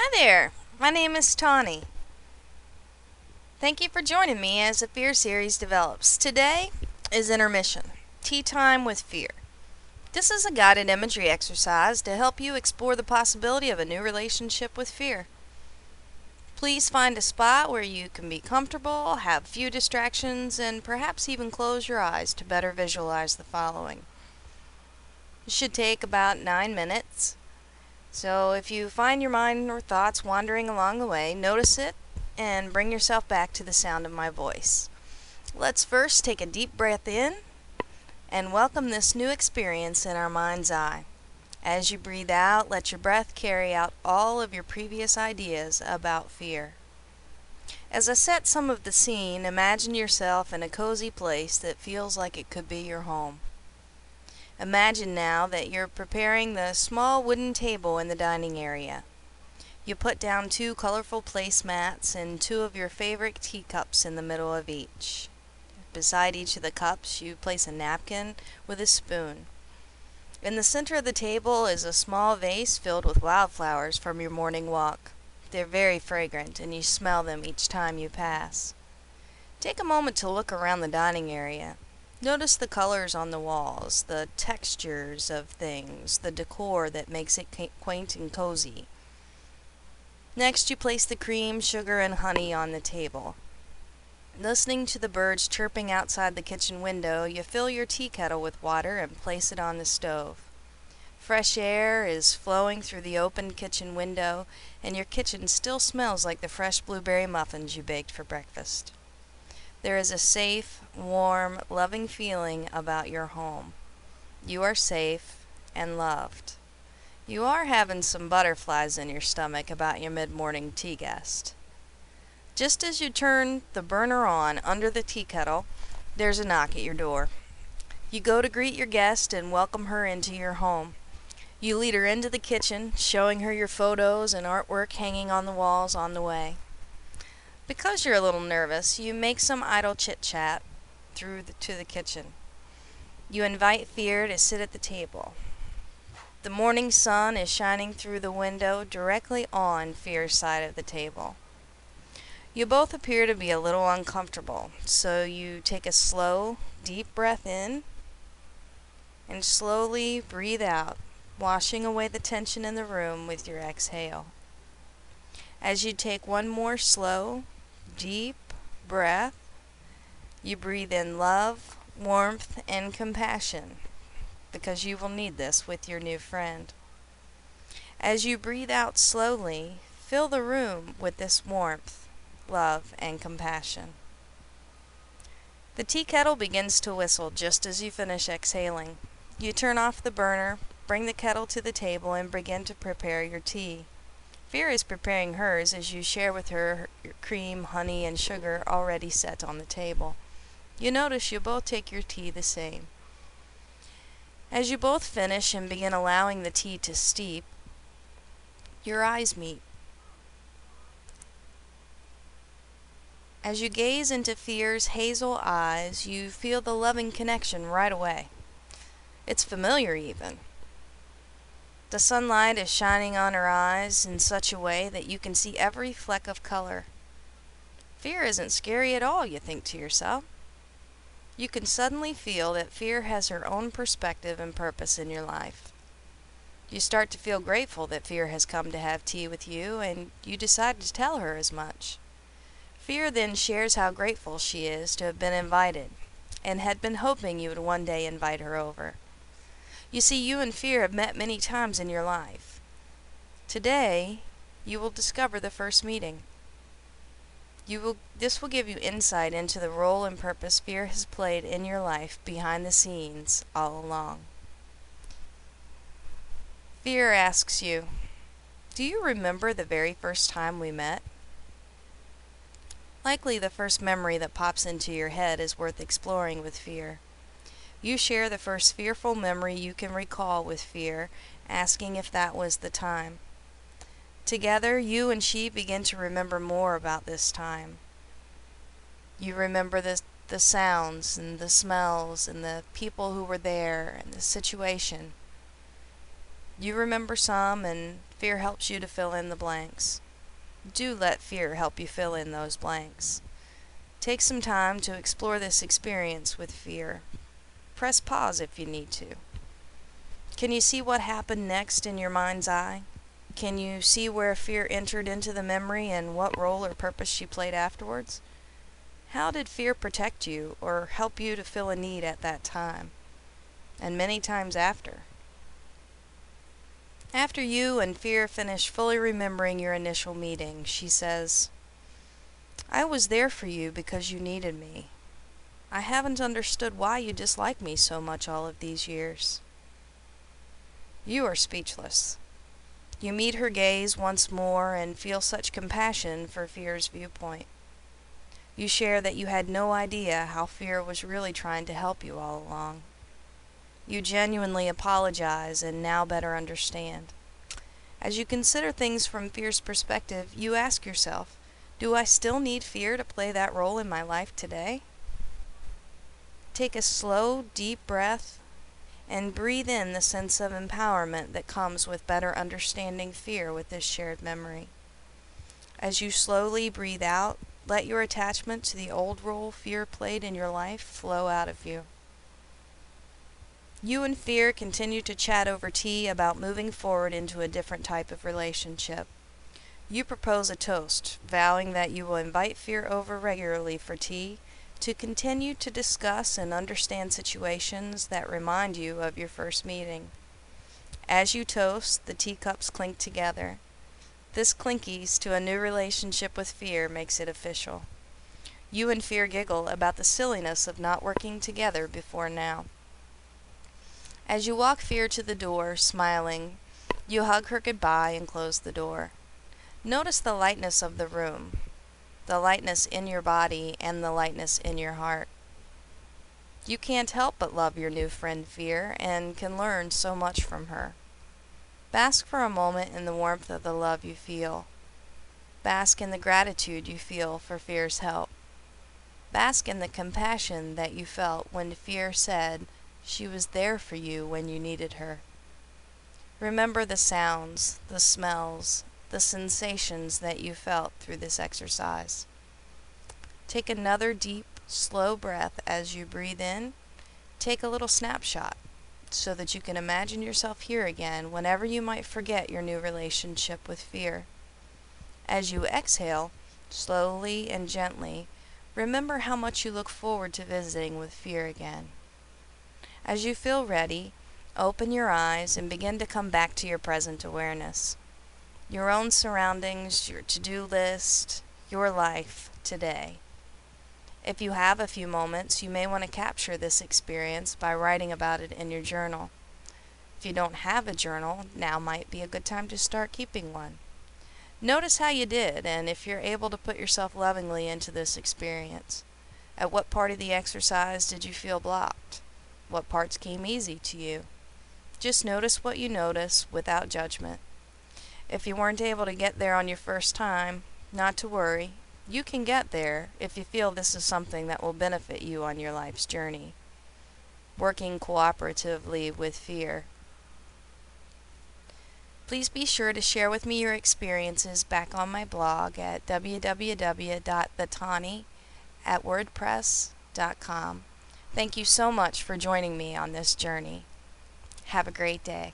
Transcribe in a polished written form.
Hi there, my name is Tawny. Thank you for joining me as the Fear series develops. Today is Intermission, Tea Time with Fear. This is a guided imagery exercise to help you explore the possibility of a new relationship with fear. Please find a spot where you can be comfortable, have few distractions, and perhaps even close your eyes to better visualize the following. It should take about 9 minutes. So if you find your mind or thoughts wandering along the way, notice it and bring yourself back to the sound of my voice. Let's first take a deep breath in and welcome this new experience in our mind's eye. As you breathe out, let your breath carry out all of your previous ideas about fear. As I set some of the scene, imagine yourself in a cozy place that feels like it could be your home. Imagine now that you're preparing the small wooden table in the dining area. You put down 2 colorful placemats and 2 of your favorite teacups in the middle of each. Beside each of the cups, you place a napkin with a spoon. In the center of the table is a small vase filled with wildflowers from your morning walk. They're very fragrant, and you smell them each time you pass. Take a moment to look around the dining area. Notice the colors on the walls, the textures of things, the decor that makes it quaint and cozy. Next, you place the cream, sugar, and honey on the table. Listening to the birds chirping outside the kitchen window, you fill your tea kettle with water and place it on the stove. Fresh air is flowing through the open kitchen window, and your kitchen still smells like the fresh blueberry muffins you baked for breakfast. There is a safe, warm, loving feeling about your home. You are safe and loved. You are having some butterflies in your stomach about your mid-morning tea guest. Just as you turn the burner on under the tea kettle, there's a knock at your door. You go to greet your guest and welcome her into your home. You lead her into the kitchen, showing her your photos and artwork hanging on the walls on the way. Because you're a little nervous, you make some idle chit-chat to the kitchen. You invite Fear to sit at the table. The morning sun is shining through the window directly on Fear's side of the table. You both appear to be a little uncomfortable, so you take a slow, deep breath in and slowly breathe out, washing away the tension in the room with your exhale. As you take one more slow, deep breath, you breathe in love, warmth, and compassion, because you will need this with your new friend. As you breathe out slowly, fill the room with this warmth, love, and compassion. The tea kettle begins to whistle just as you finish exhaling. You turn off the burner, bring the kettle to the table, and begin to prepare your tea. Fear is preparing hers as you share with her your cream, honey, and sugar already set on the table. You notice you both take your tea the same. As you both finish and begin allowing the tea to steep, your eyes meet. As you gaze into Fear's hazel eyes, you feel the loving connection right away. It's familiar even. The sunlight is shining on her eyes in such a way that you can see every fleck of color. Fear isn't scary at all, you think to yourself. You can suddenly feel that Fear has her own perspective and purpose in your life. You start to feel grateful that Fear has come to have tea with you, and you decide to tell her as much. Fear then shares how grateful she is to have been invited, and had been hoping you would one day invite her over. You see, you and Fear have met many times in your life. Today, you will discover the first meeting. This will give you insight into the role and purpose Fear has played in your life behind the scenes all along. Fear asks you, do you remember the very first time we met? Likely the first memory that pops into your head is worth exploring with Fear. You share the first fearful memory you can recall with Fear, asking if that was the time. Together, you and she begin to remember more about this time. You remember the sounds and the smells and the people who were there and the situation. You remember some, and fear helps you to fill in the blanks. Do let fear help you fill in those blanks. Take some time to explore this experience with fear. Press pause if you need to. Can you see what happened next in your mind's eye? Can you see where fear entered into the memory and what role or purpose she played afterwards? How did fear protect you or help you to fill a need at that time, and many times after? After you and fear finish fully remembering your initial meeting, she says, "I was there for you because you needed me. I haven't understood why you dislike me so much all of these years." You are speechless. You meet her gaze once more and feel such compassion for fear's viewpoint. You share that you had no idea how fear was really trying to help you all along. You genuinely apologize and now better understand. As you consider things from fear's perspective, you ask yourself, do I still need fear to play that role in my life today? Take a slow, deep breath and breathe in the sense of empowerment that comes with better understanding fear with this shared memory. As you slowly breathe out, let your attachment to the old role fear played in your life flow out of you. You and fear continue to chat over tea about moving forward into a different type of relationship. You propose a toast, vowing that you will invite fear over regularly for tea to continue to discuss and understand situations that remind you of your first meeting. As you toast, the teacups clink together. This clinkies to a new relationship with fear makes it official. You and fear giggle about the silliness of not working together before now. As you walk fear to the door, smiling, you hug her goodbye and close the door. Notice the lightness of the room, the lightness in your body, and the lightness in your heart. You can't help but love your new friend Fear and can learn so much from her. Bask for a moment in the warmth of the love you feel. Bask in the gratitude you feel for Fear's help. Bask in the compassion that you felt when Fear said she was there for you when you needed her. Remember the sounds, the smells, the sensations that you felt through this exercise. Take another deep, slow breath as you breathe in. Take a little snapshot so that you can imagine yourself here again whenever you might forget your new relationship with fear. As you exhale, slowly and gently, remember how much you look forward to visiting with fear again. As you feel ready, open your eyes and begin to come back to your present awareness. Your own surroundings, your to-do list, your life today. If you have a few moments, you may want to capture this experience by writing about it in your journal. If you don't have a journal, now might be a good time to start keeping one. Notice how you did, and if you're able to put yourself lovingly into this experience. At what part of the exercise did you feel blocked? What parts came easy to you? Just notice what you notice without judgment. If you weren't able to get there on your first time, not to worry. You can get there if you feel this is something that will benefit you on your life's journey. Working cooperatively with fear. Please be sure to share with me your experiences back on my blog at www.thetani@wordpress.com. Thank you so much for joining me on this journey. Have a great day.